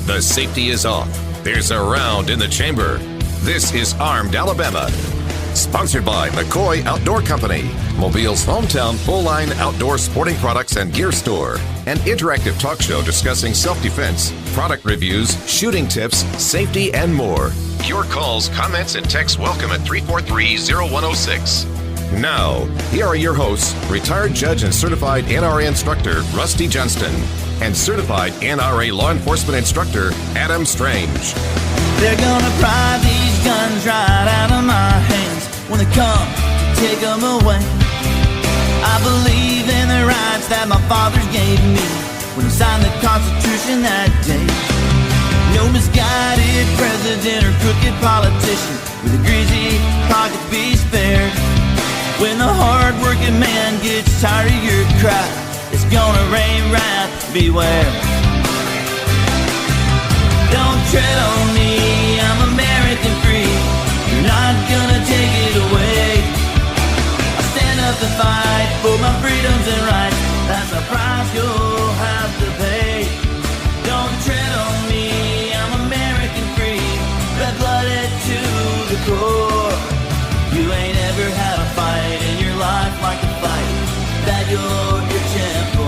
The safety is off. There's a round in the chamber. This is Armed Alabama. Sponsored by McCoy Outdoor Company, Mobile's hometown full-line outdoor sporting products and gear store. An interactive talk show discussing self-defense, product reviews, shooting tips, safety, and more. Your calls, comments, and texts welcome at 343-0106. Now, here are your hosts, retired judge and certified NRA instructor Rusty Johnston and certified NRA law enforcement instructor Adam Strange. They're gonna pry these guns right out of my hands when they come to take them away. I believe in the rights that my fathers gave me when he signed the Constitution that day. No misguided president or crooked politician with a greasy pocket be spared. When the hard-working man gets tired of your cry, it's gonna rain wrath, beware. Don't tread on me, I'm American free. You're not gonna take it away. I stand up to fight for my freedoms and rights. That's a price you'll have to pay. Don't tread on me, I'm American free. Red-blooded to the core. You ain't ever had a fight in your life like the fight that you're reaching for.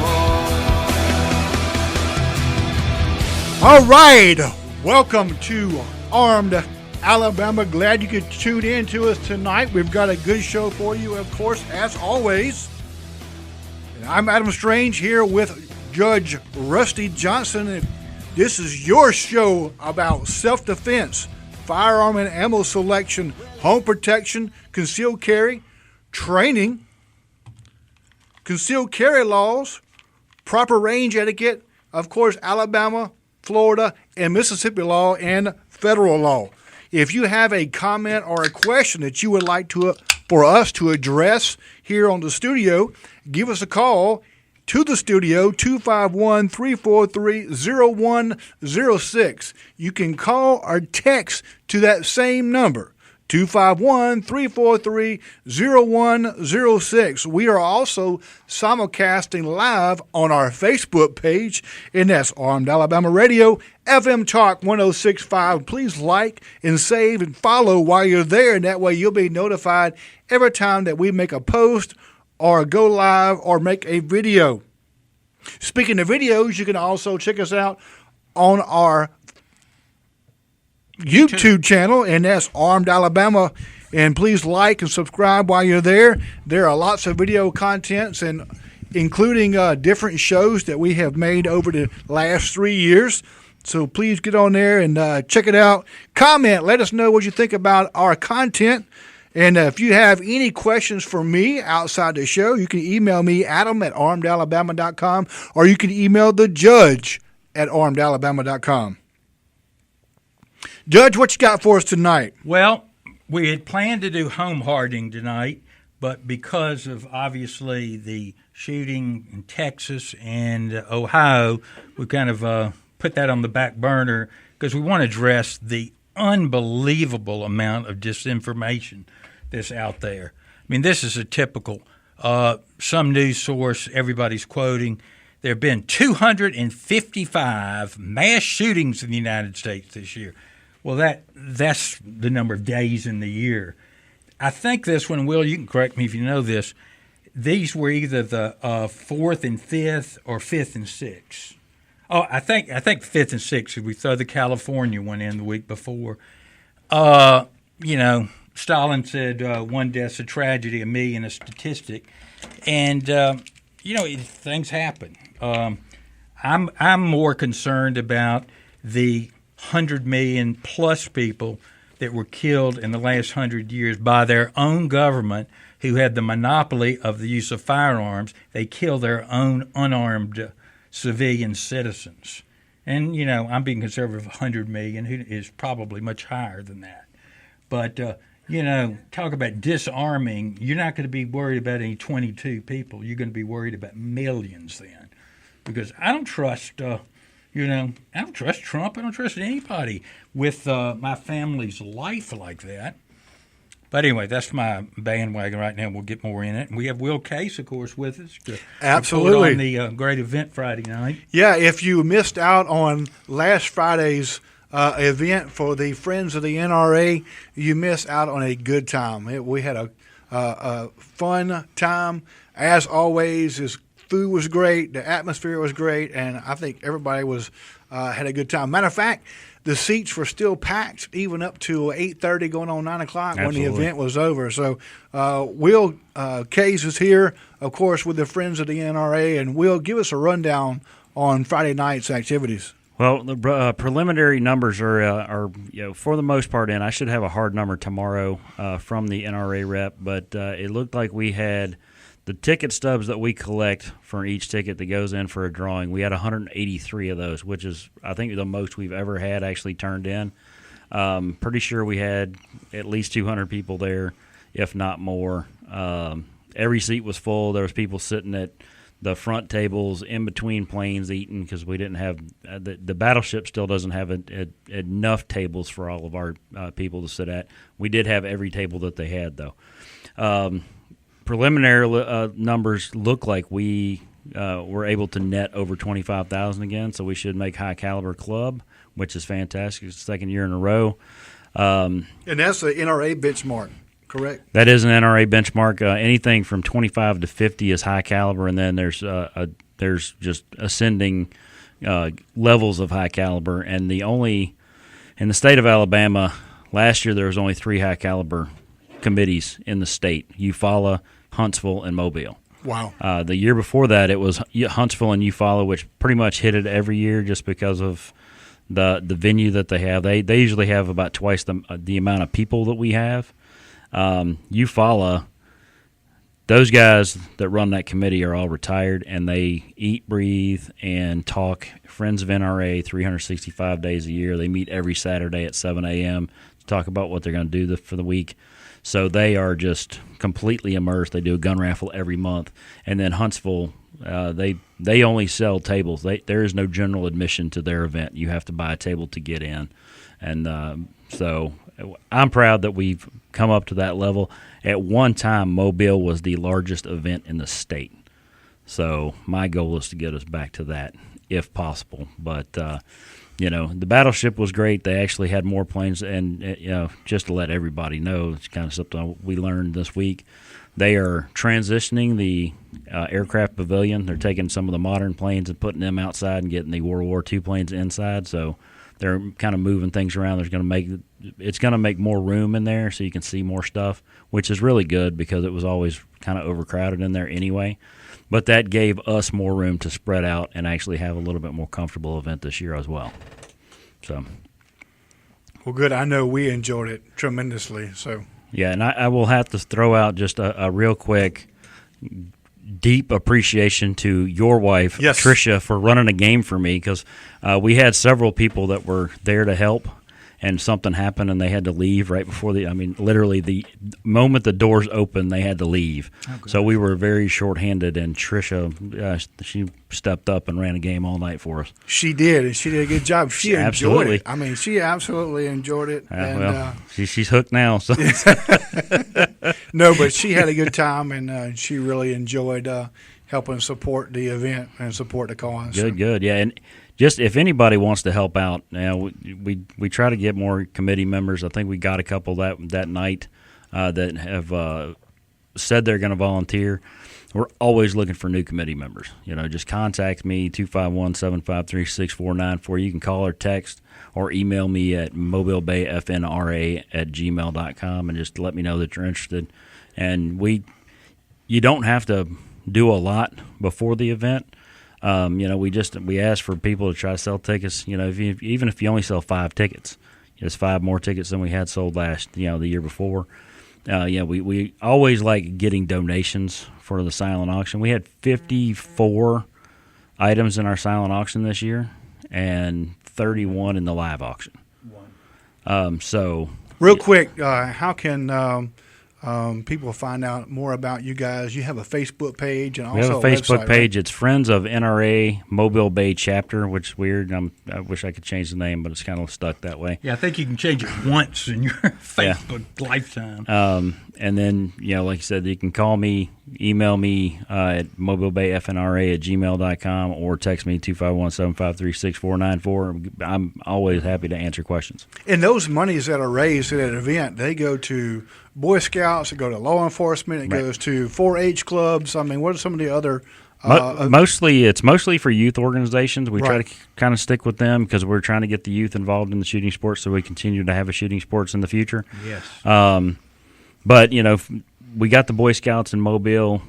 All right, welcome to Armed Alabama. Glad you could tune in to us tonight. We've got a good show for you, of course, as always. And I'm Adam Strange here with Judge Rusty Johnson. And this is your show about self-defense, firearm and ammo selection, home protection, concealed carry, training, concealed carry laws, proper range etiquette, of course, Alabama, Florida, and Mississippi law and federal law. If you have a comment or a question that you would like for us to address here on the studio, give us a call to the studio, 251-343-0106. You can call or text to that same number, 251-343-0106. We are also simulcasting live on our Facebook page, and that's Armed Alabama Radio, FM Talk 106.5. Please like and save and follow while you're there, and that way you'll be notified every time that we make a post or go live or make a video. Speaking of videos, you can also check us out on our YouTube channel, and that's Armed Alabama. And please like and subscribe while you're there. There are lots of video contents, and including different shows that we have made over the last 3 years. So please get on there and check it out. Comment. Let us know what you think about our content. And if you have any questions for me outside the show, you can email me, adam@armedalabama.com, or you can email the judge at armedalabama.com. Judge, what you got for us tonight? Well, we had planned to do home hardening tonight, but because of obviously the shooting in Texas and Ohio, we kind of put that on the back burner because we want to address the unbelievable amount of disinformation that's out there. I mean, this is a typical, some news source everybody's quoting. There have been 255 mass shootings in the United States this year. Well, that's the number of days in the year. I think this one, Will, you can correct me if you know this, these were either the 4th and 5th or 5th and 6th. Oh, I think 5th and 6th, if we throw the California one in the week before. Stalin said one death's a tragedy, a million a statistic. And, things happen. I'm more concerned about the 100 million plus people that were killed in the last 100 years by their own government who had the monopoly of the use of firearms. They kill their own unarmed civilian citizens. And, I'm being conservative, 100 million, who is probably much higher than that. But, talk about disarming. You're not going to be worried about any 22 people. You're going to be worried about millions then. Because I don't trust, I don't trust Trump. I don't trust anybody with my family's life like that. But anyway, that's my bandwagon right now. We'll get more in it. And we have Will Case, of course, with us to Absolutely. report on the great event Friday night. Yeah, if you missed out on last Friday's event for the Friends of the NRA, you missed out on a good time. We had a fun time. As always, his food was great, the atmosphere was great, and I think everybody was had a good time. Matter of fact, the seats were still packed even up to 8:30, going on 9 o'clock when the event was over. So Will Case is here, of course, with the Friends of the NRA, and Will, give us a rundown on Friday night's activities. Well, the preliminary numbers are for the most part in. I should have a hard number tomorrow from the NRA rep, but it looked like we had the ticket stubs that we collect for each ticket that goes in for a drawing. We had 183 of those, which is, I think, the most we've ever had actually turned in. Pretty sure we had at least 200 people there, if not more. Every seat was full. There was people sitting at the front tables in between planes eating because we didn't have the battleship still doesn't have enough tables for all of our people to sit at. We did have every table that they had, though. Preliminary numbers look like we were able to net over 25,000 again, so we should make high caliber club, which is fantastic. It's the second year in a row. And that's the NRA benchmark, correct? That is an NRA benchmark. Anything from 25 to 50 is high caliber, and then there's just ascending levels of high caliber. And in the state of Alabama, last year there was only 3 high caliber committees in the state: Eufaula, Huntsville, and Mobile. Wow. The year before that, it was Huntsville and Eufaula, which pretty much hit it every year just because of the venue that they have. They usually have about twice the amount of people that we have. Eufaula, those guys that run that committee are all retired, and they eat, breathe, and talk Friends of NRA 365 days a year. They meet every Saturday at 7 a.m. to talk about what they're going to do for the week. So they are just completely immersed. They do a gun raffle every month. And then Huntsville, they only sell tables. There is no general admission to their event. You have to buy a table to get in. And so I'm proud that we've come up to that level. At one time, Mobile was the largest event in the state. So my goal is to get us back to that if possible. But the battleship was great. They actually had more planes, and just to let everybody know, it's kind of something we learned this week. They are transitioning the aircraft pavilion. They're taking some of the modern planes and putting them outside and getting the World War II planes inside. So they're kind of moving things around. It's going to make more room in there so you can see more stuff, which is really good because it was always kind of overcrowded in there anyway. But that gave us more room to spread out and actually have a little bit more comfortable event this year as well. So, well, good. I know we enjoyed it tremendously. So, yeah, and I will have to throw out just a real quick, deep appreciation to your wife, yes, Tricia, for running a game for me because we had several people that were there to help. And something happened, and they had to leave right before literally the moment the doors opened, they had to leave. Oh, so we were very shorthanded, and Tricia, she stepped up and ran a game all night for us. She did, and she did a good job. She enjoyed it. I mean, she absolutely enjoyed it. She's hooked now. So. No, but she had a good time, and she really enjoyed helping support the event and support the cause. Good, yeah. And just if anybody wants to help out, we try to get more committee members. I think we got a couple that night that have said they're going to volunteer. We're always looking for new committee members. Just contact me, 251-753-6494. You can call or text or email me at mobilebayfnra@gmail.com and just let me know that you're interested. And you don't have to do a lot before the event. We ask for people to try to sell tickets. Even if you only sell 5 tickets, it's 5 more tickets than we had sold the year before. We always like getting donations for the silent auction. We had 54 items in our silent auction this year, and 31 in the live auction. Real quick, how can people find out more about you guys. You have a Facebook page and We have also a Facebook website, page. right? It's Friends of NRA Mobile Bay Chapter, which is weird. I wish I could change the name, but it's kind of stuck that way. Yeah, I think you can change it once in your Facebook lifetime. And then, like you said, you can call me, email me at mobilebayfnra@gmail.com or text me 251-753-6494. I'm always happy to answer questions. And those monies that are raised at an event, they go to Boy Scouts, they go to law enforcement, it goes to 4-H clubs. I mean, what are some of the other It's mostly for youth organizations. We try Right. to kind of stick with them because we're trying to get the youth involved in the shooting sports so we continue to have a shooting sports in the future. Yes. But, we got the Boy Scouts in Mobile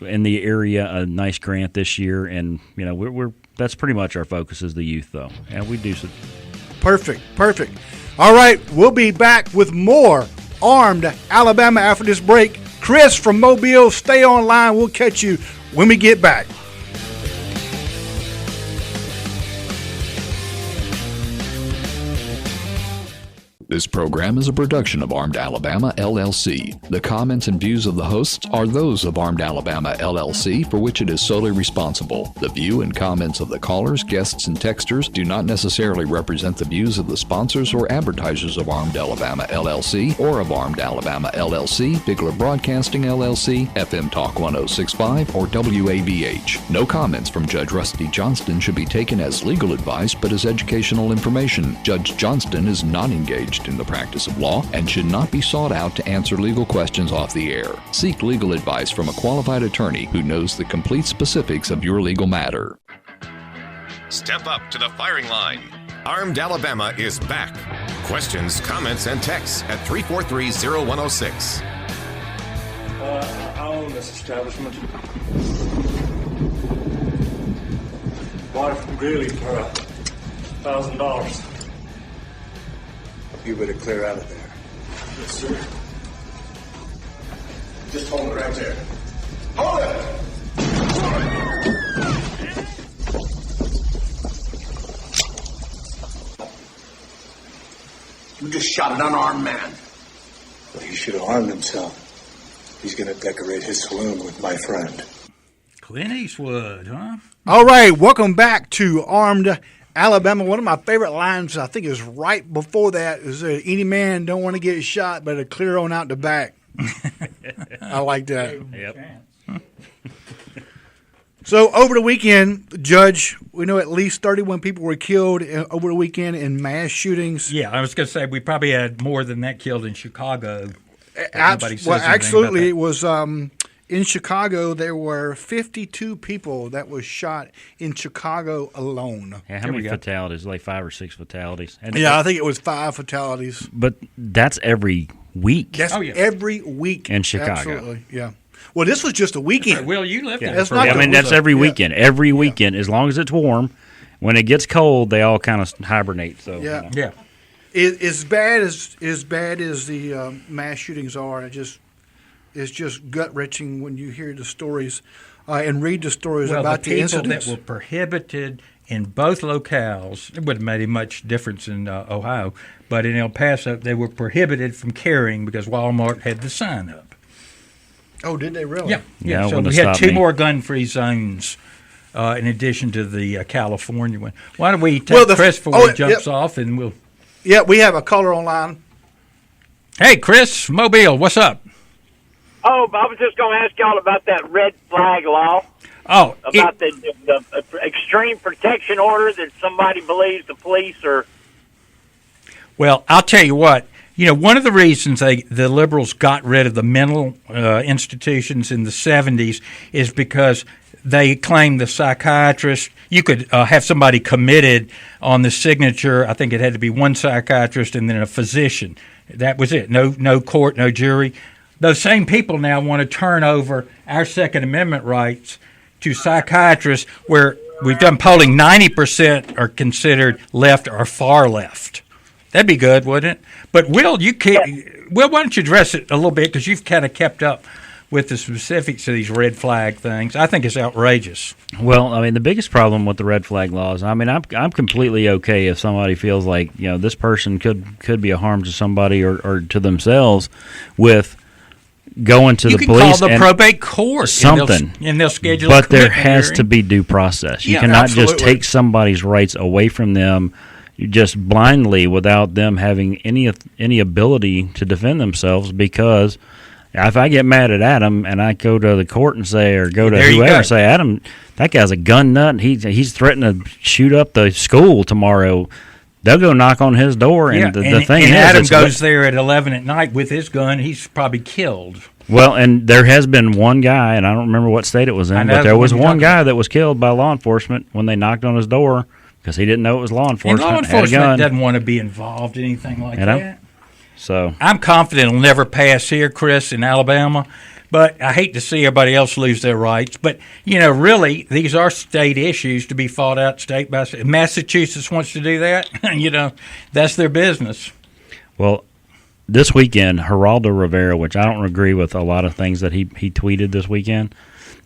in the area a nice grant this year, and, we're that's pretty much our focus is the youth, though. And we do some. Perfect. All right, we'll be back with more Armed Alabama after this break. Chris from Mobile, stay online. We'll catch you when we get back. This program is a production of Armed Alabama, LLC. The comments and views of the hosts are those of Armed Alabama, LLC, for which it is solely responsible. The view and comments of the callers, guests, and texters do not necessarily represent the views of the sponsors or advertisers of Armed Alabama, LLC, or of Armed Alabama, LLC, Bigler Broadcasting, LLC, FM Talk 1065, or WAVH. No comments from Judge Rusty Johnston should be taken as legal advice, but as educational information. Judge Johnston is not engaged in the practice of law and should not be sought out to answer legal questions off the air. Seek legal advice from a qualified attorney who knows the complete specifics of your legal matter. Step up to the firing line. Armed Alabama is back. Questions, comments, and texts at 343-0106. I own this establishment. Bought it from Greeley for $1,000. You better clear out of there. Yes, sir. Just hold it right there. Hold it! You just shot an unarmed man. Well, he should have armed himself. He's going to decorate his saloon with my friend. Clint Eastwood, huh? All right, welcome back to Armed Alabama. One of my favorite lines, I think, is right before that, is any man don't want to get shot, but clear on out the back. I like that. Yep. So over the weekend, Judge, we know at least 31 people were killed over the weekend in mass shootings. Yeah, I was going to say we probably had more than that killed in Chicago. Nobody says anything about Absolutely. that. It was in Chicago, there were 52 people that was shot in Chicago alone. Yeah, how many fatalities? Like 5 or 6 fatalities. And Yeah, I think it was 5 fatalities. But that's every week. That's every week. In Chicago. Absolutely, yeah. Well, this was just a weekend. Will, you lived there. That's for not a the- while. That's every Yeah. weekend. Every weekend, as long as it's warm. When it gets cold, they all kind of hibernate. So Yeah. Yeah. As bad as the mass shootings are, it's just gut wrenching when you hear the stories and read the stories Well, about the the people incidents. that were prohibited in both locales, it wouldn't have made much difference in Ohio, but in El Paso, they were prohibited from carrying because Walmart had the sign up. Oh, did they really? Yeah. Yeah, it So wouldn't we have had stopped 2 me. more gun-free zones in addition to the California one. Why don't we take Well, Chris before he jumps off, and we'll... Yeah, we have a caller online. Hey, Chris, Mobile, what's up? Oh, I was just going to ask y'all about that red flag law, Oh, about the extreme protection order that somebody believes the police are. well, I'll tell you what. You know, one of the reasons the liberals got rid of the mental institutions in the 70s is because they claimed the psychiatrist, you could have somebody committed on the signature. I think it had to be one psychiatrist and then a physician. That was it. No court, no jury. Those same people now want to turn over our Second Amendment rights to psychiatrists where we've done polling, 90% are considered left or far left. That'd be good, wouldn't it? But Will, why don't you address it a little bit because you've kind of kept up with the specifics of these red flag things. I think it's outrageous. Well, I mean, the biggest problem with the red flag laws, I mean, I'm completely okay if somebody feels like, this person could be a harm to somebody or to themselves with going to You the can police call the and probate court. something. And they'll schedule But a there commitment has hearing. to be due process. You Yeah, cannot just absolutely. take somebody's rights away from them just blindly without them having any ability to defend themselves, because if I get mad at Adam and I go to the court and say, or go to There you whoever go. and say, Adam, that guy's a gun nut, and he's threatening to shoot up the school tomorrow, they'll go knock on his door. And Yeah, the thing and is, Adam it's goes there at 11 at night with his gun. He's probably killed. well, and there has been one guy, and I don't remember what state it was I in, know but there the was one you're one talking guy that was killed by law enforcement when they knocked on his door because he didn't know it was law And enforcement. law had a enforcement gun. doesn't want to be involved in anything like You know? that. So I'm confident it'll never pass here, Chris, in Alabama. But I hate to see everybody else lose their rights. But, really, these are state issues to be fought out state by state. Massachusetts wants to do that. That's their business. Well, this weekend, Geraldo Rivera, which I don't agree with a lot of things that he tweeted this weekend,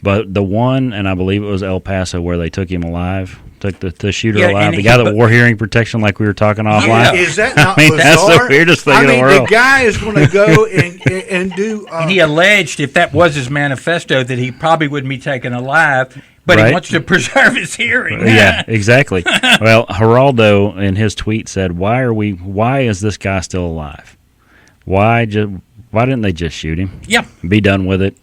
but the one, and I believe it was El Paso, where they took him alive, took the shooter Yeah, alive, and the he- guy that wore hearing protection like we were talking offline. Yeah. Is that not I mean, bizarre? that's the weirdest thing in the world. The guy is going to go and do. And he alleged, if that was his manifesto, that he probably wouldn't be taken alive, but Right. he wants to preserve his hearing. Yeah, exactly. Well, Geraldo in his tweet said, "Why is this guy still alive? Why didn't they just shoot him? Yeah. Be done with it.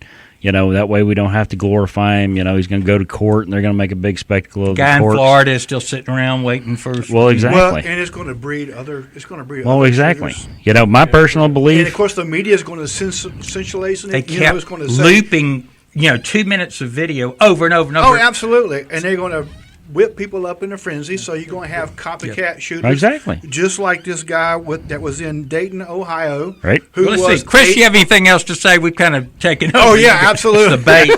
That way we don't have to glorify him. He's going to go to court and they're going to make a big spectacle of Guy the in courts." Florida is still sitting around waiting for. Well, exactly. Well, and it's going to breed other. It's going to breed. Well, other exactly. shooters. My personal And belief. of course, the media is going to sensationalize it. They kept it's going to say, looping, 2 minutes of video over and over and Oh, over. absolutely. And they're going to whip people up in a frenzy. So you're going to have copycat shooters. Exactly. Just like this guy that was in Dayton, Ohio. Right. Who Well, let's was see. Chris, you have anything else to say? We've kind of taken over. Oh, yeah, the absolutely. debate.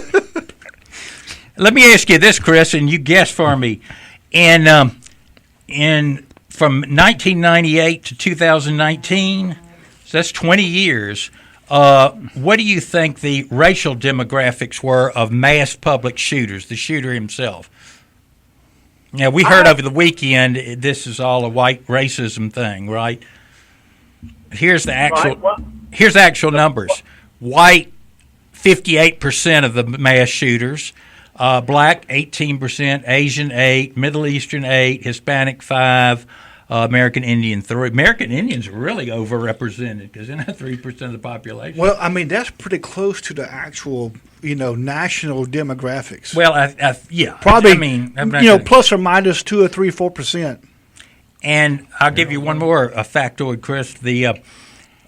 Let me ask you this, Chris, and you guess for me. In from 1998 to 2019, so that's 20 years. What do you think the racial demographics were of mass public shooters, the shooter himself? Now, we heard over the weekend this is all a white racism thing, right? Here's the actual numbers. White, 58% of the mass shooters. Black, 18%. Asian, 8%. Middle Eastern, 8%. Hispanic, 5%. American Indian, 3%. American Indians are really overrepresented because they're not 3% of the population. Well, I mean, that's pretty close to the actual, national demographics. Well, yeah. Probably, I mean, I'm not gonna- plus or minus 2 or 3, 4%. And I'll give you one more factoid, Chris. The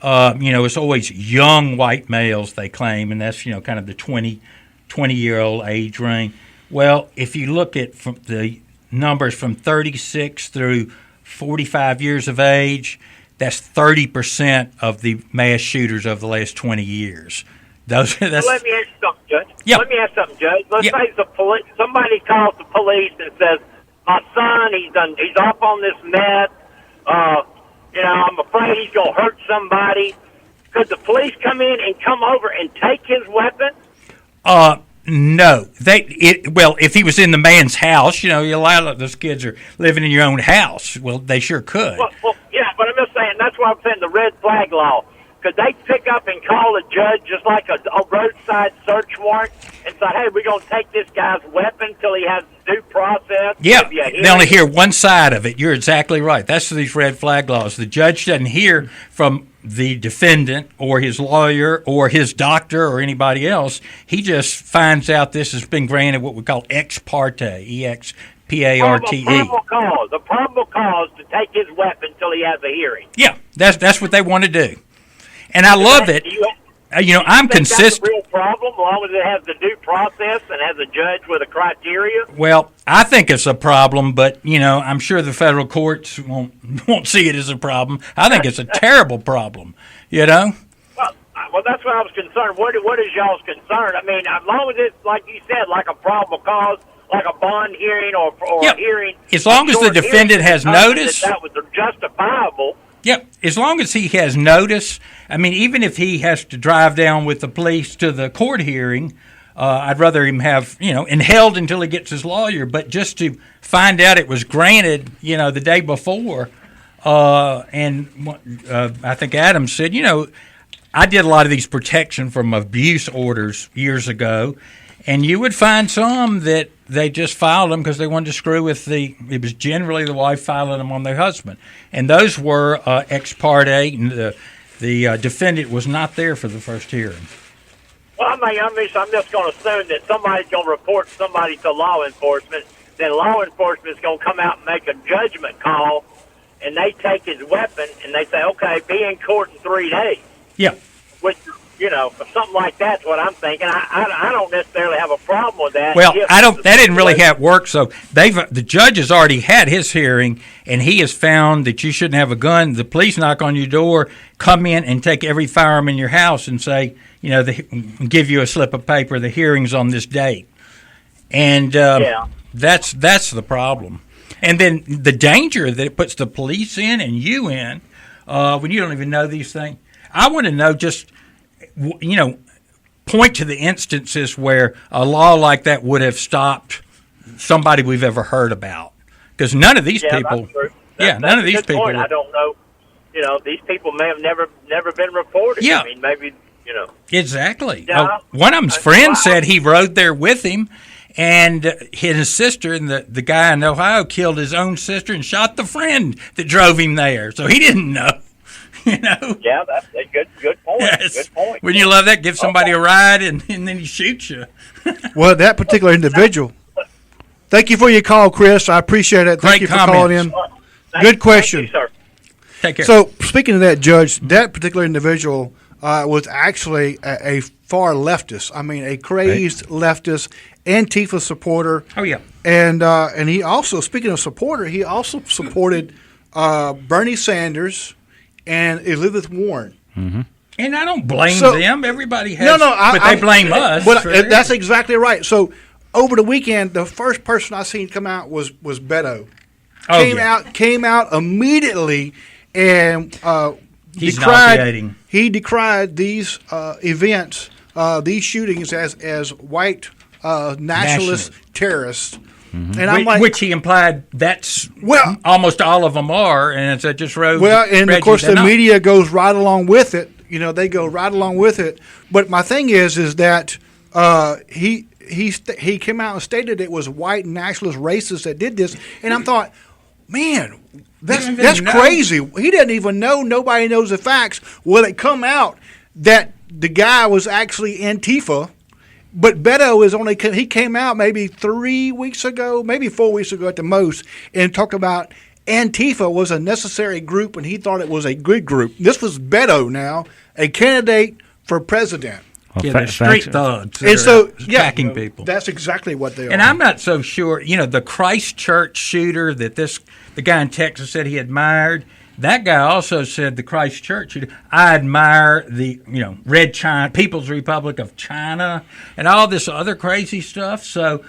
it's always young white males they claim, and that's kind of the 20-year-old age range. Well, if you look at from the numbers from 36 through 45 years of age, that's 30% of the mass shooters of the last 20 years. That's Let me ask you something, Judge. Yeah. Let me ask something, Judge. Let's Yeah. say somebody calls the police and says, "My son, he's off on this meth. I'm afraid he's gonna hurt somebody." Could the police come in and come over and take his weapon? No. If he was in the man's house, you allow those kids are living in your own house. Well, they sure could. Well, yeah, but I'm just saying, that's why I'm saying the red flag law. Could they pick up and call a judge just like a roadside search warrant and say, "Hey, we're going to take this guy's weapon until he has due process"? Yeah, maybe a they only hearing? hear one side of it. You're exactly right. That's these red flag laws. The judge doesn't hear from the defendant or his lawyer or his doctor or anybody else. He just finds out this has been granted what we call ex parte, EXPARTE. A probable cause to take his weapon until he has a hearing. Yeah, that's what they want to do. And I love it. I'm think that's consistent. a real problem as long as it has the due process and has a judge with a criteria? Well, I think it's a problem, but I'm sure the federal courts won't see it as a problem. I think it's a terrible problem. Well, that's what I was concerned. What is y'all's concern? I mean, as long as it's, like you said, like a probable cause, like a bond hearing or Yeah. a hearing. As long as the short defendant hearing has determined notice. that was justifiable. Yep. As long as he has notice, I mean, even if he has to drive down with the police to the court hearing, I'd rather him have, and held until he gets his lawyer. But just to find out it was granted, the day before, and I think Adam said, I did a lot of these protection from abuse orders years ago, and you would find some that they just filed them because they wanted to screw with it was generally the wife filing them on their husband. And those were ex parte, and the defendant was not there for the first hearing. Well, I'm just going to assume that somebody's going to report somebody to law enforcement. Then law enforcement's going to come out and make a judgment call, and they take his weapon and they say, "Okay, be in court in 3 days." Yeah. Which, something like that's what I'm thinking. I don't necessarily have a problem with that. Well, that didn't really have work. So the judge has already had his hearing, and he has found that you shouldn't have a gun. The police knock on your door, come in and take every firearm in your house and say, give you a slip of paper. The hearing's on this date, and that's the problem. And then the danger that it puts the police in and you in when you don't even know these things. I want to know just, point to the instances where a law like that would have stopped somebody we've ever heard about. Because none of these people, none of these people. Point. I don't know. These people may have never been reported. Yeah. I mean, maybe, Exactly. Yeah, one of them's friends said he rode there with him, and his sister and the guy in Ohio killed his own sister and shot the friend that drove him there. So he didn't know. Yeah, that's a good point. Yes. Good point. Wouldn't you love that? Give somebody a ride and then he shoots you. Well, that particular individual. Thank you for your call, Chris. I appreciate it. Thank you for calling in. Good question. Thank you, sir. Take care. So, speaking of that, Judge, that particular individual was actually a far leftist. I mean, a crazed leftist, Antifa supporter. Oh, yeah. And he also, speaking of supporter, he also supported Bernie Sanders and Elizabeth Warren. Mm-hmm. And I don't blame them. Everybody has, but they blame us. But that's exactly right. So over the weekend, the first person I seen come out was Beto. Came out immediately and decried these events, these shootings as white nationalist terrorists. Mm-hmm. And I'm like, which he implied that's almost all of them are, and it's just Rose. Well, and of course the media goes right along with it. They go right along with it. But my thing is that he came out and stated it was white nationalist racists that did this, and I thought, man, that's crazy. He didn't even know. Nobody knows the facts. Well, it come out that the guy was actually Antifa. But Beto he came out maybe 3 weeks ago, maybe 4 weeks ago at the most, and talked about Antifa was a necessary group and he thought it was a good group. This was Beto now, a candidate for president. They're street thugs. And so, attacking people. That's exactly what they are. And I'm not so sure, the Christchurch shooter that the guy in Texas said he admired. That guy also said the Christchurch. I admire the Red China, People's Republic of China, and all this other crazy stuff. So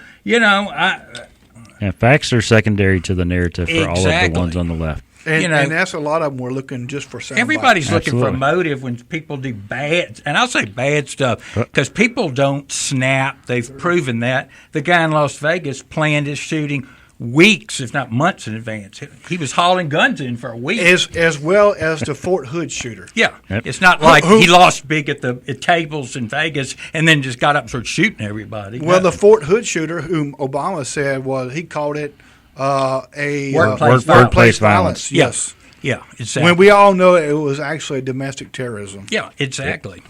facts are secondary to the narrative for all of the ones on the left. And that's a lot of them. We're looking just for sound everybody's bites. looking for a motive when people do bad, and I'll say bad stuff because people don't snap. They've proven that. The guy in Las Vegas planned his shooting weeks, if not months in advance. He was hauling guns in for a week. As well as the Fort Hood shooter. Yeah. Yep. It's not like he lost big at tables in Vegas and then just got up and started shooting everybody. Well, the Fort Hood shooter, whom Obama said he called it a workplace violence. Yes. Yeah, exactly. When we all know it was actually domestic terrorism. Yeah, exactly.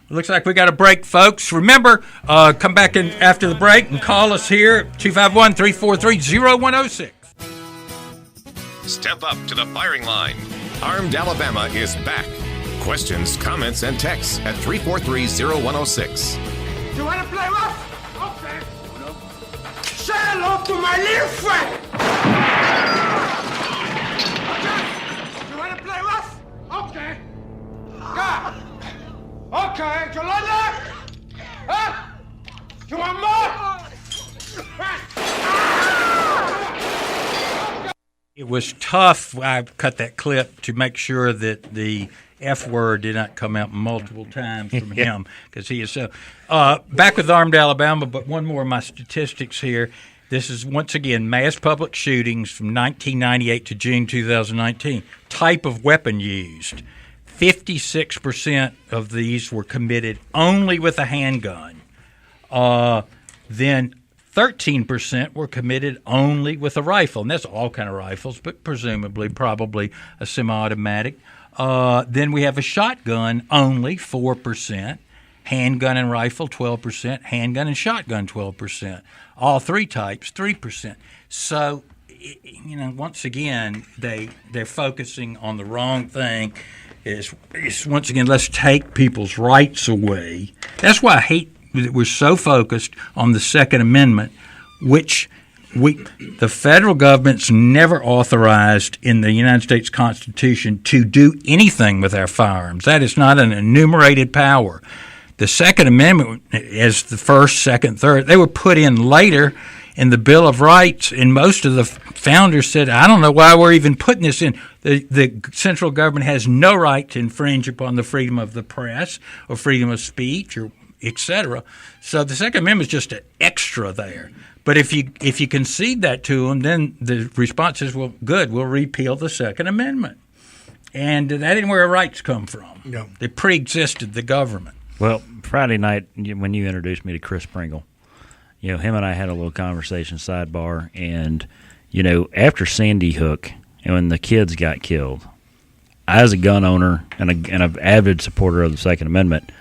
Looks like we got a break, folks. Remember, come back in after the break and call us here at 251-343-0106. Step up to the firing line. Armed Alabama is back. Questions, comments, and texts at 343-0106. You want to play rough? Okay. Say hello to my little friend. Okay. You want to play rough? Okay. God. Okay, you like that? Huh? You want more? It was tough. I cut that clip to make sure that the F word did not come out multiple times from him because he is so. Back with Armed Alabama, but one more of my statistics here. This is, once again, mass public shootings from 1998 to June 2019. Type of weapon used. 56% of these were committed only with a handgun. Then 13% were committed only with a rifle, and that's all kind of rifles, but presumably probably a semi-automatic. Then we have a shotgun only, 4%. Handgun and rifle, 12%. Handgun and shotgun, 12%. All three types, 3%. So, once again, they're focusing on the wrong thing. Is once again, let's take people's rights away. That's why I hate that we're so focused on the Second Amendment, which the federal government's never authorized in the United States Constitution to do anything with our firearms. That is not an enumerated power. The Second Amendment, as the first, second, third, they were put in later in the Bill of Rights, and most of the founders said, I don't know why we're even putting this in. The central government has no right to infringe upon the freedom of the press or freedom of speech or et cetera. So the Second Amendment is just an extra there. But if you concede that to them, then the response is, well, good, we'll repeal the Second Amendment. And that isn't where our rights come from. No. They pre-existed the government. Well, Friday night when you introduced me to Chris Pringle, him and I had a little conversation sidebar, and after Sandy Hook and when the kids got killed, I, as a gun owner and an avid supporter of the Second Amendment,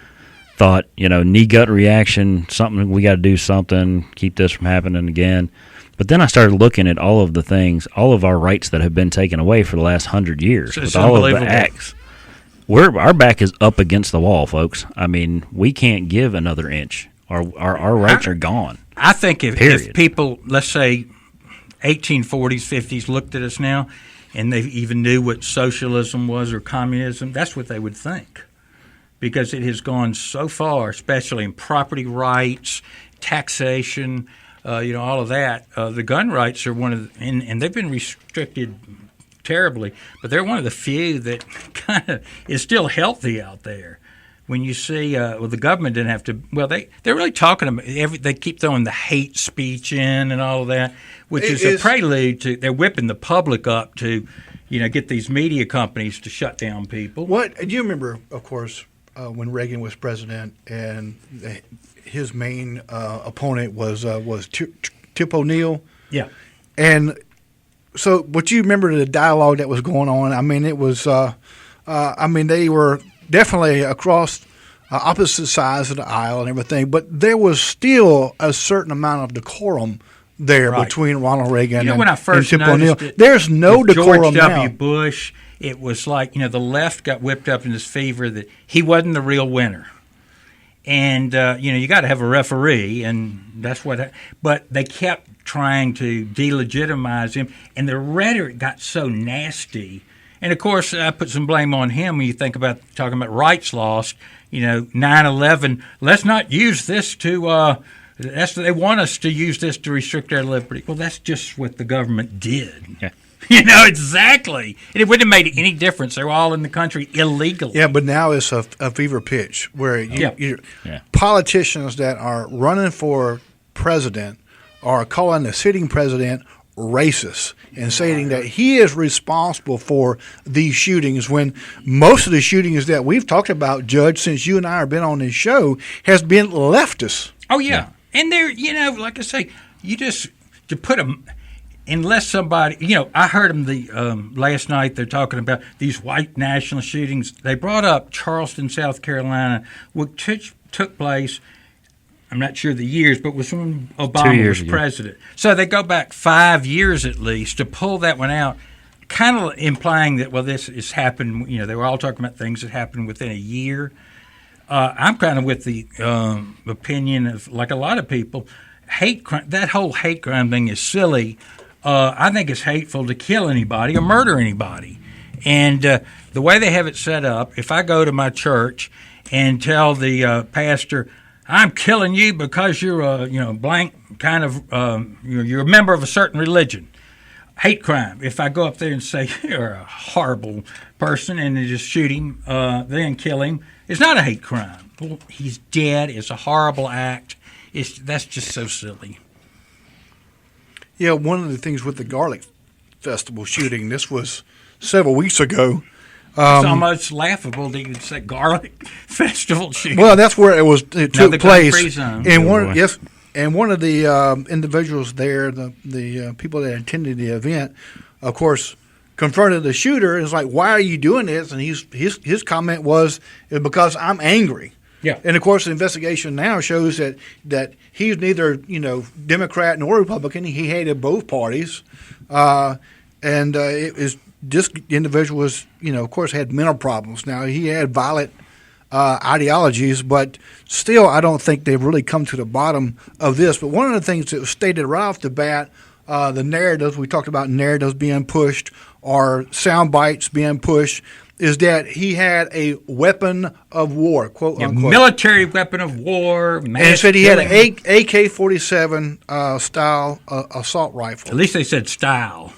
thought, knee gut reaction, something, we got to do something, keep this from happening again. But then I started looking at all of the things, all of our rights that have been taken away for the last 100 years with all of the acts. Our back is up against the wall, folks. I mean, we can't give another inch. Our rights are gone. I think if people, let's say 1840s, 50s, looked at us now and they even knew what socialism was or communism, that's what they would think. Because it has gone so far, especially in property rights, taxation, all of that. The gun rights are one of and they've been restricted terribly, but they're one of the few that kind of is still healthy out there. When you see, the government didn't have to. Well, they're really talking about they keep throwing the hate speech in and all of that, which is a prelude to they're whipping the public up to, get these media companies to shut down people. What you remember, of course, when Reagan was president, and his main opponent was Tip O'Neill. Yeah, and so, but you remember the dialogue that was going on? I mean, it was. They were definitely across opposite sides of the aisle and everything, but there was still a certain amount of decorum there between Ronald Reagan when I first and Tip O'Neill. It, there's no decorum George W. now. Bush, it was like, the left got whipped up in this fever that he wasn't the real winner. And, you got to have a referee, and that's what – but they kept trying to delegitimize him, and the rhetoric got so nasty. And, of course, I put some blame on him when you think about talking about rights lost. 9/11, let's not use this to they want us to use this to restrict our liberty. Well, that's just what the government did. Yeah. Exactly. And it wouldn't have made any difference. They were all in the country illegally. Yeah, but now it's a fever pitch where politicians that are running for president are calling the sitting president racist and saying that he is responsible for these shootings, when most of the shootings that we've talked about, Judge, since you and I have been on this show, has been leftists. Oh, yeah. And they're, like I say, you just to put them – unless somebody, I heard them last night. They're talking about these white national shootings. They brought up Charleston, South Carolina, which took place. I'm not sure the years, but was when Obama was president. So they go back 5 years at least to pull that one out, kind of implying that this has happened. They were all talking about things that happened within a year. I'm kind of with the opinion of, like a lot of people, hate crime. That whole hate crime thing is silly. I think it's hateful to kill anybody or murder anybody. And the way they have it set up, if I go to my church and tell the pastor, I'm killing you because you're a blank kind of you're a member of a certain religion, hate crime. If I go up there and say you're a horrible person and then just shoot him, then kill him, it's not a hate crime. Well, he's dead. It's a horrible act. That's just so silly. Yeah, one of the things with the Garlic Festival shooting, this was several weeks ago. It's almost laughable that you could say garlic festival shooting. Well, that's where it took place. Free zone. And one of the individuals there, the people that attended the event, of course, confronted the shooter and was like, "Why are you doing this?" And his comment was, "Because I'm angry." Yeah. And of course, the investigation now shows that he's neither Democrat nor Republican. He hated both parties, and it was this individual was of course had mental problems. Now he had violent ideologies, but still, I don't think they've really come to the bottom of this. But one of the things that was stated right off the bat, the narratives we talked about, narratives being pushed or sound bites being pushed, is that he had a weapon of war, quote unquote. Military weapon of war. And it said he had an AK-47 style assault rifle. At least they said style.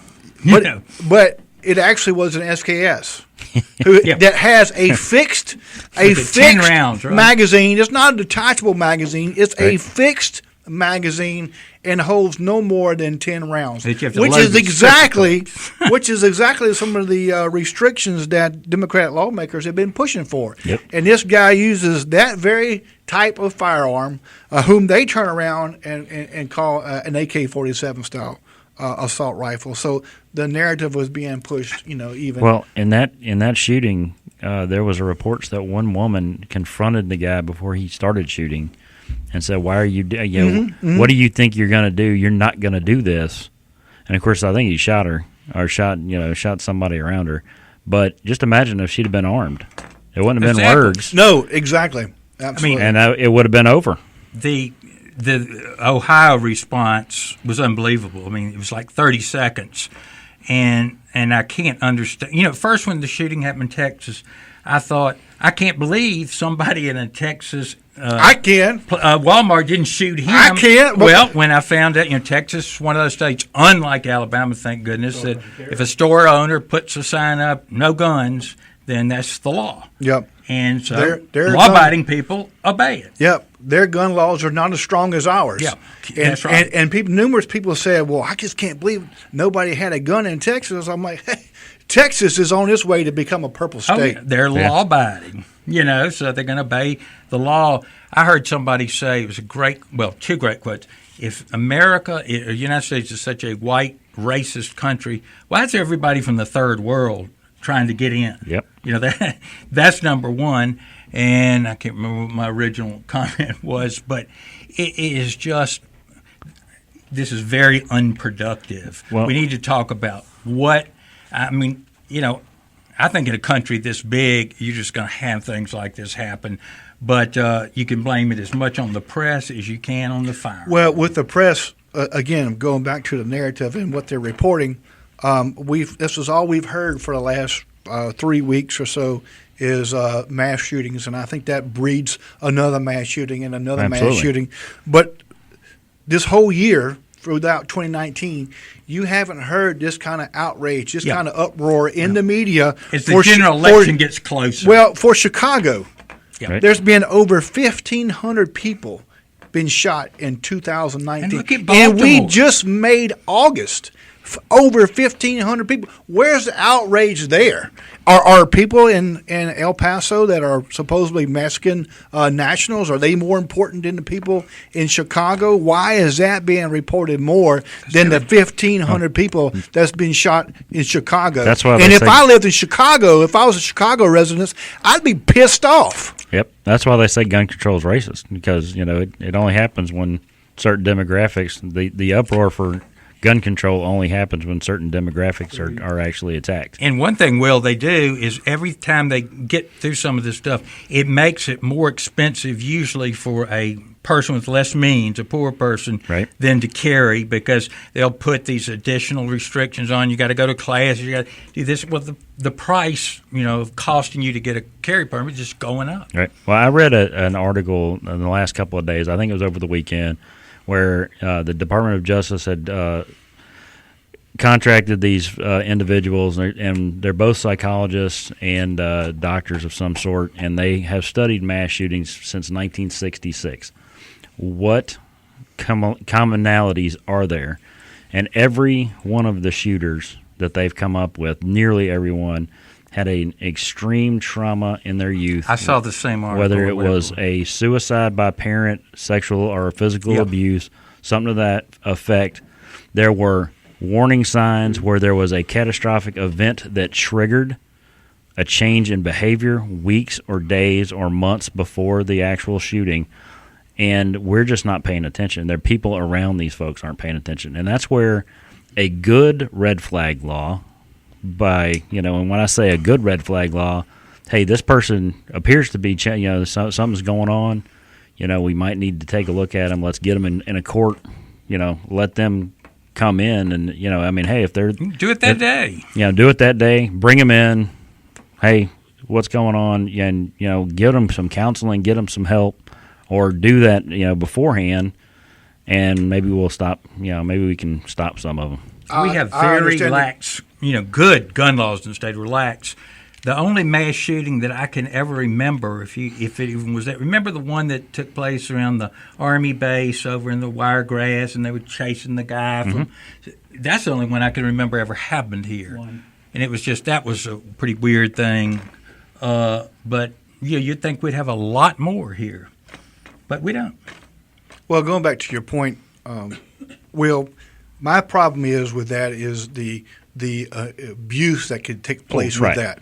But it actually was an SKS that has a fixed 10 rounds, right? magazine. It's not a detachable magazine. It's a fixed magazine and holds no more than 10 rounds, which is exactly some of the restrictions that Democrat lawmakers have been pushing for. Yep. And this guy uses that very type of firearm, whom they turn around and call an AK-47 style assault rifle. So the narrative was being pushed, even. Well, in that shooting, there was a report that one woman confronted the guy before he started shooting and said, "Why are you? What do you think you're going to do? You're not going to do this." And of course, I think he shot her or shot somebody around her. But just imagine if she'd have been armed. It wouldn't have been words. No, exactly. Absolutely. And it would have been over. The Ohio response was unbelievable. I mean, it was like 30 seconds. And I can't understand. First when the shooting happened in Texas, I thought, I can't believe somebody in a Texas I can. Walmart didn't shoot him. I can't. Well, when I found out, Texas is one of those states, unlike Alabama, thank goodness, that if a store owner puts a sign up, no guns, then that's the law. Yep. And so their law-abiding people obey it. Yep. Their gun laws are not as strong as ours. Yeah, that's right. And numerous people said, "Well, I just can't believe nobody had a gun in Texas." I'm like, hey, Texas is on its way to become a purple state. Oh, yeah. They're law-abiding, so they're going to obey the law. I heard somebody say, it was two great quotes. If the United States is such a white, racist country, why is everybody from the third world trying to get in? Yep. That's number one. And I can't remember what my original comment was, but it is just, this is very unproductive. Well, we need to talk about I think in a country this big, you're just going to have things like this happen. But you can blame it as much on the press as you can on the firearms. Well, with the press, again, going back to the narrative and what they're reporting, this is all we've heard for the last 3 weeks or so is mass shootings, and I think that breeds another mass shooting and another mass shooting. But this whole year, throughout 2019, you haven't heard this kind of outrage, this kind of uproar in the media. As the general election gets closer. Well, for Chicago, There's been over 1,500 people been shot in 2019. And look at Baltimore. And we just made August. Over 1,500 people. Where's the outrage there? Are people in El Paso that are supposedly Mexican nationals, are they more important than the people in Chicago? Why is that being reported more than the 1,500 people that's been shot in Chicago? That's why. And if I lived in Chicago, if I was a Chicago resident, I'd be pissed off. Yep. That's why they say gun control is racist, because it only happens when certain demographics, the uproar for gun control only happens when certain demographics are actually attacked. And one thing, Will, they do is every time they get through some of this stuff, it makes it more expensive usually for a person with less means, a poor person, than to carry, because they'll put these additional restrictions on. You got to go to classes. You got to do this. Well, the price, of costing you to get a carry permit is just going up. Right. Well, I read an article in the last couple of days, I think it was over the weekend, where the Department of Justice had contracted these individuals, and they're both psychologists and doctors of some sort, and they have studied mass shootings since 1966. What commonalities are there? And every one of the shooters that they've come up with, nearly everyone, had an extreme trauma in their youth. I saw the same article. Whether it was a suicide by parent, sexual or physical abuse, something to that effect. There were warning signs where there was a catastrophic event that triggered a change in behavior weeks or days or months before the actual shooting. And we're just not paying attention. There are people around these folks aren't paying attention. And that's where a good red flag law and when I say a good red flag law, hey, this person appears to be, something's going on. We might need to take a look at them. Let's get them in a court, let them come in and, hey, if they're... Do it that day. Do it that day. Bring them in. Hey, what's going on? And, give them some counseling, get them some help, or do that, beforehand, and maybe we'll stop, maybe we can stop some of them. We have very lax, good gun laws in the state, relax. The only mass shooting that I can ever remember, if it even was that, remember the one that took place around the Army base over in the Wiregrass, and they were chasing the guy from. That's the only one I can remember ever happened here, and it was that was a pretty weird thing. But you'd think we'd have a lot more here, but we don't. Well, going back to your point, Will, my problem is with that is the abuse that could take place with that.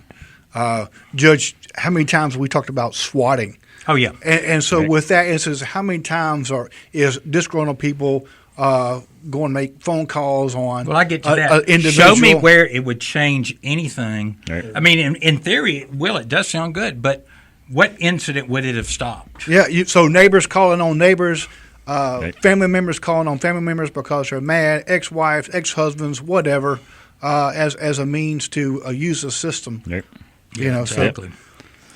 Judge, how many times have we talked about swatting? Oh, yeah. And so with that instance, how many times is disgruntled people going to make phone calls on Well, I get to that. Individual? Show me where it would change anything. Right. I mean, in theory, it does sound good, but what incident would it have stopped? Yeah, so neighbors calling on neighbors, family members calling on family members because they're mad, ex-wives, ex-husbands, whatever, as a means to use the system. Yep. Exactly.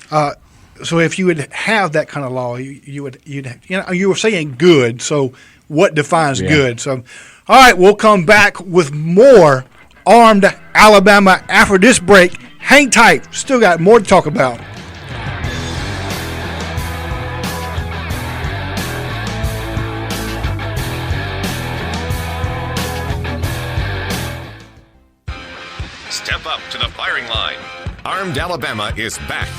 So if you would have that kind of law, you were saying good. So what defines good? So, all right, we'll come back with more Armed Alabama after this break. Hang tight. Still got more to talk about. Step up to the firing line. Armed Alabama is back.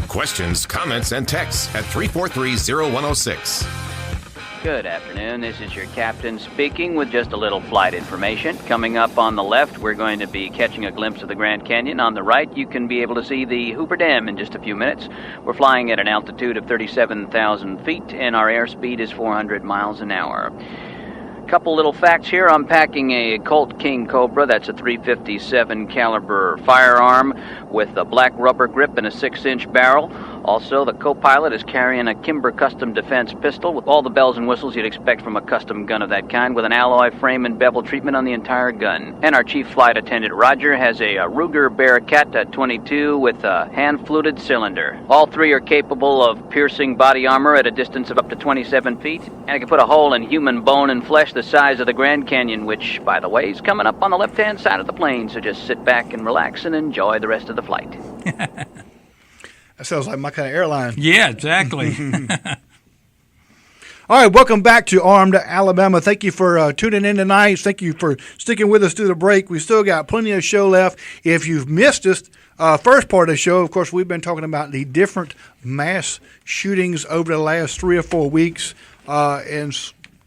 Questions, comments, and texts at 343-0106. Good afternoon. This is your captain speaking with just a little flight information. Coming up on the left, we're going to be catching a glimpse of the Grand Canyon. On the right, you can be able to see the Hooper Dam in just a few minutes. We're flying at an altitude of 37,000 feet, and our airspeed is 400 miles an hour. Couple little facts here. I'm packing a Colt King Cobra. That's a .357 caliber firearm with a black rubber grip and a 6-inch barrel. Also, the co-pilot is carrying a Kimber Custom Defense pistol with all the bells and whistles you'd expect from a custom gun of that kind, with an alloy frame and bevel treatment on the entire gun. And our chief flight attendant, Roger, has a Ruger Bearcat 22 with a hand-fluted cylinder. All three are capable of piercing body armor at a distance of up to 27 feet, and it can put a hole in human bone and flesh the size of the Grand Canyon, which, by the way, is coming up on the left-hand side of the plane, so just sit back and relax and enjoy the rest of the flight. That sounds like my kind of airline. Yeah, exactly. All right, welcome back to Armed Alabama. Thank you for tuning in tonight. Thank you for sticking with us through the break. We still got plenty of show left. If you've missed us, first part of the show, of course, we've been talking about the different mass shootings over the last 3 or 4 weeks and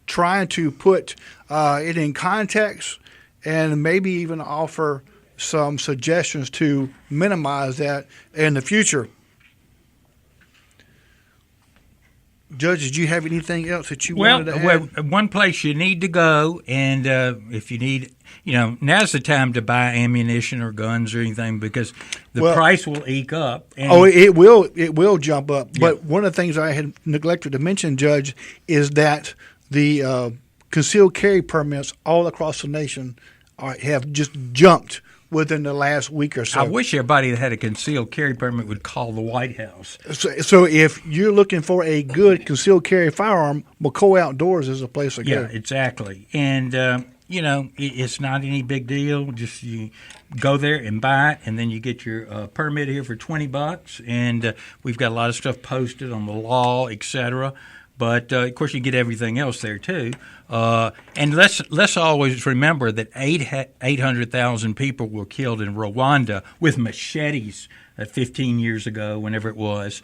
trying to put it in context and maybe even offer some suggestions to minimize that in the future. Judge, did you have anything else that you wanted to add? Well, one place you need to go, and if you need, now's the time to buy ammunition or guns or anything, because the price will eke up. And it will jump up. Yeah. But one of the things I had neglected to mention, Judge, is that the concealed carry permits all across the nation have just jumped within the last week or so. I wish everybody that had a concealed carry permit would call the White House. So if you're looking for a good concealed carry firearm, McCoy Outdoors is a place to go. Yeah, exactly. And, it's not any big deal. Just you go there and buy it, and then you get your permit here for $20. And we've got a lot of stuff posted on the law, etc. But of course, you get everything else there too. And let's always remember that 800,000 people were killed in Rwanda with machetes 15 years ago, whenever it was.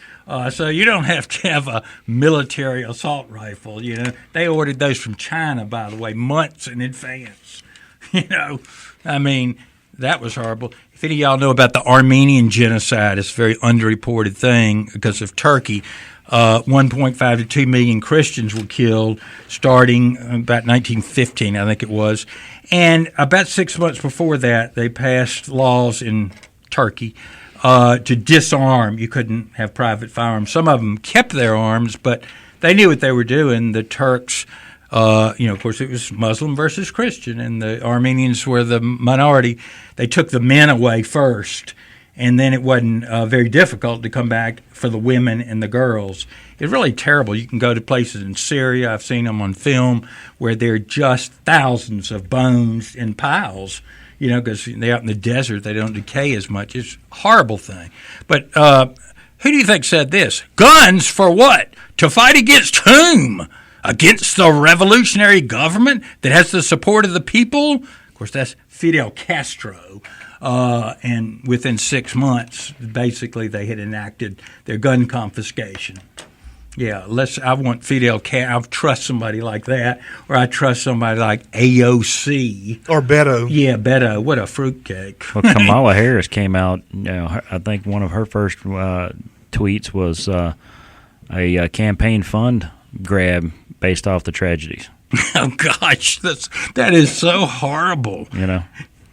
So you don't have to have a military assault rifle. You know, they ordered those from China, by the way, months in advance. You know, I mean, that was horrible. If any of y'all know about the Armenian genocide, it's a very underreported thing because of Turkey. 1.5 to 2 million Christians were killed starting about 1915, I think it was. And about 6 months before that, they passed laws in Turkey to disarm. You couldn't have private firearms. Some of them kept their arms, but they knew what they were doing. The Turks, of course, it was Muslim versus Christian, and the Armenians were the minority. They took the men away first. And then it wasn't very difficult to come back for the women and the girls. It's really terrible. You can go to places in Syria, I've seen them on film, where there are just thousands of bones in piles, because they're out in the desert. They don't decay as much. It's a horrible thing. But who do you think said this? Guns for what? To fight against whom? Against the revolutionary government that has the support of the people? Of course, that's Fidel Castro. And within 6 months, basically, they had enacted their gun confiscation. Yeah, I want Fidel Castro. I trust somebody like that, or I trust somebody like AOC. Or Beto. Yeah, Beto. What a fruitcake. Well, Kamala Harris came out, I think one of her first tweets was a campaign fund grab based off the tragedies. Oh, gosh, that is so horrible.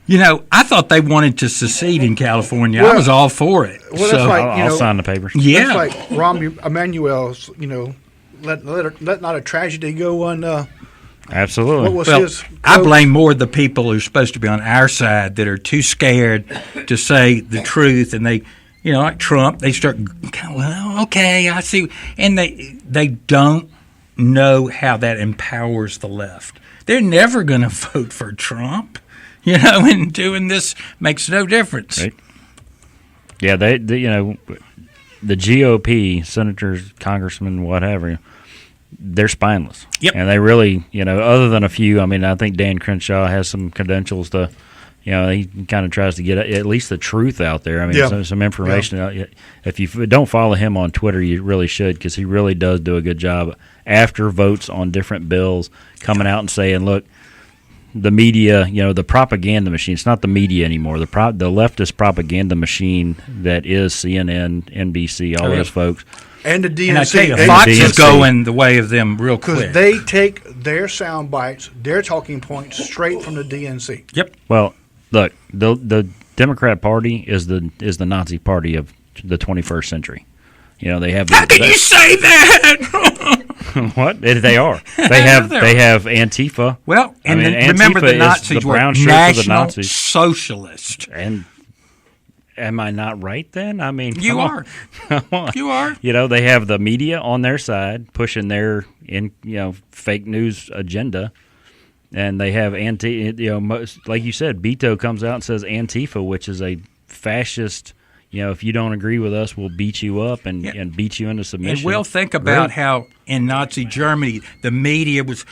I thought they wanted to secede in California. I was all for it. Well, that's like, I'll sign the papers. Yeah. That's like Rahm Emanuel's, let not a tragedy go Absolutely. What was his quote? I blame more the people who are supposed to be on our side that are too scared to say the truth, and they, like Trump, they start, well, okay, I see, and they don't know how that empowers the left. They're never going to vote for Trump. And doing this makes no difference. Right. Yeah, the GOP, senators, congressmen, whatever, they're spineless. Yep. And they really, other than a few, I think Dan Crenshaw has some credentials to, he kind of tries to get at least the truth out there. Some information. Yeah. If you don't follow him on Twitter, you really should, because he really does do a good job after votes on different bills, coming out and saying, look, the media, the propaganda machine. It's not the media anymore. The leftist propaganda machine that is CNN, NBC, all those folks. And the DNC. And I tell you, Fox is going the way of them real quick. Because they take their sound bites, their talking points, straight from the DNC. Yep. Well, look, the Democrat Party is the Nazi party of the 21st century. They have. How can you say that? What? They are. They have Antifa. Well, and then remember the Nazis were National Socialist. And am I not right then? You are. You are. They have the media on their side pushing their fake news agenda, and they have like you said, Beto comes out and says Antifa, which is a fascist. If you don't agree with us, we'll beat you up and beat you into submission. And we'll think about how in Nazi Germany the media was,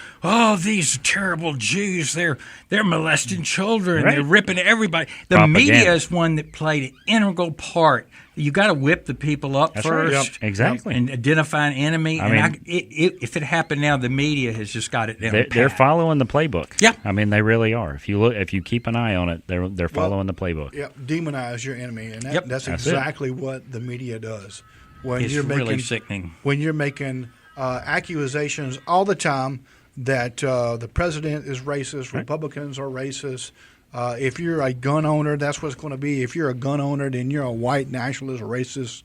these terrible Jews, they're molesting children, they're ripping everybody. The Propaganda. media is one that played an integral part. You got to whip the people up That's first, right. Yep. Exactly, and identify an enemy. If it happened now, the media has just got it down. They're following the playbook. Yeah, they really are. If you keep an eye on it, they're following the playbook. Yep, demonize your enemy, and that's exactly what the media does. It's really sickening. When you're making accusations all the time that the president is racist, Republicans are racist. If you're a gun owner, that's what it's going to be. If you're a gun owner, then you're a white nationalist, racist.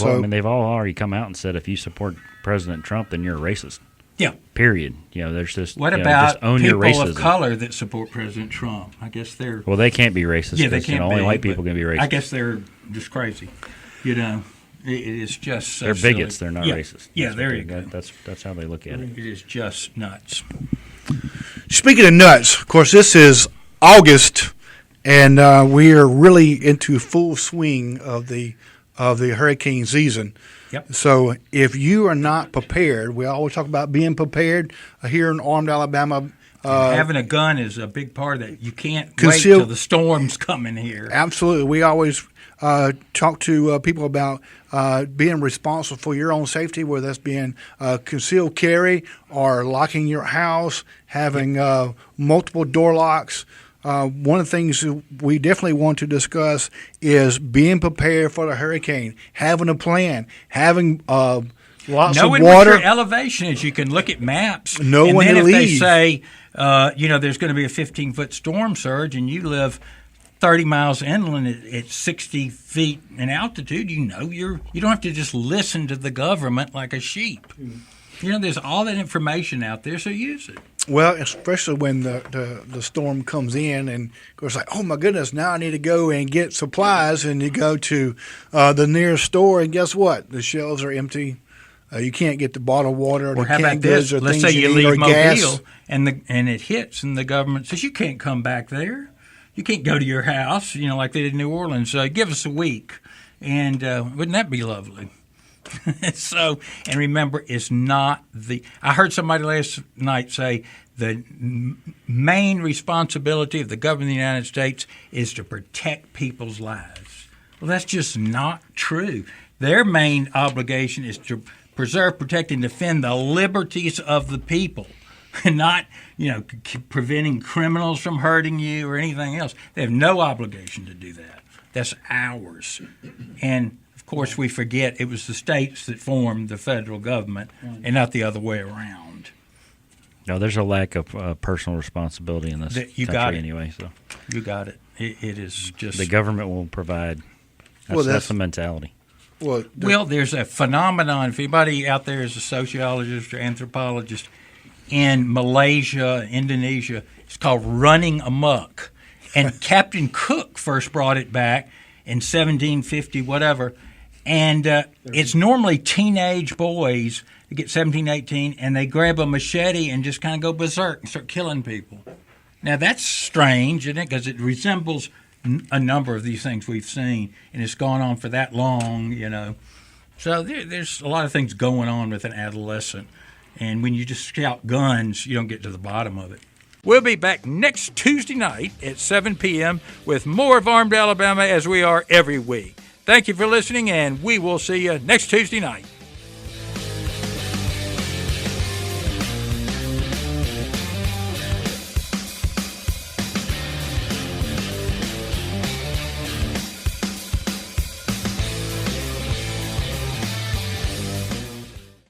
Well, they've all already come out and said if you support President Trump, then you're a racist. Yeah. Period. There's just what about just own people your racism. of color that support President Trump? I guess they're they can't be racist. Yeah, they can't. Only white people can be racist. I guess they're just crazy. It is just so they're bigots. Silly. They're not racist. Yeah, there you go. That's how they look at it. It is just nuts. Speaking of nuts, of course, this is August, and we are really into full swing of the of the hurricane season. Yep. So if you are not prepared, we always talk about being prepared here in Armed Alabama. Having a gun is a big part of that. You can't wait Conceal- till the storms come in here. Absolutely. We always talk to people about being responsible for your own safety, whether that's being concealed carry or locking your house, having multiple door locks. One of the things we definitely want to discuss is being prepared for the hurricane, having a plan, having lots Knowing of water. what your elevation is, you can look at maps. Know and when then to if leave. they say, there's going to be a 15-foot storm surge, and you live 30 miles inland at 60 feet in altitude, you don't have to just listen to the government like a sheep. There's all that information out there, so use it. Well, especially when the storm comes in and goes like, oh my goodness, now I need to go and get supplies, and you go to the nearest store, and guess what? The shelves are empty. You can't get the bottled water or Or the how canned about this? goods or Let's things say you need, or leave Mobile gas. and it hits, and the government says you can't come back there. You can't go to your house, like they did in New Orleans. Give us a week, and wouldn't that be lovely? And remember, it's not I heard somebody last night say the main responsibility of the government of the United States is to protect people's lives. Well, that's just not true. Their main obligation is to preserve, protect, and defend the liberties of the people, and not, preventing criminals from hurting you or anything else. They have no obligation to do that. That's ours. And of course, we forget it was the states that formed the federal government and not the other way around. No, there's a lack of personal responsibility in this country anyway. So you got it. It is just the government will provide. That's the mentality. Well, there's a phenomenon. If anybody out there is a sociologist or anthropologist, in Malaysia, Indonesia, it's called running amok. And Captain Cook first brought it back in 1750, whatever. And it's normally teenage boys that get 17, 18, and they grab a machete and just kind of go berserk and start killing people. Now, that's strange, isn't it? Because it resembles a number of these things we've seen, and it's gone on for that long, So there's a lot of things going on with an adolescent. And when you just shout guns, you don't get to the bottom of it. We'll be back next Tuesday night at 7 p.m. with more of Armed Alabama, as we are every week. Thank you for listening, and we will see you next Tuesday night.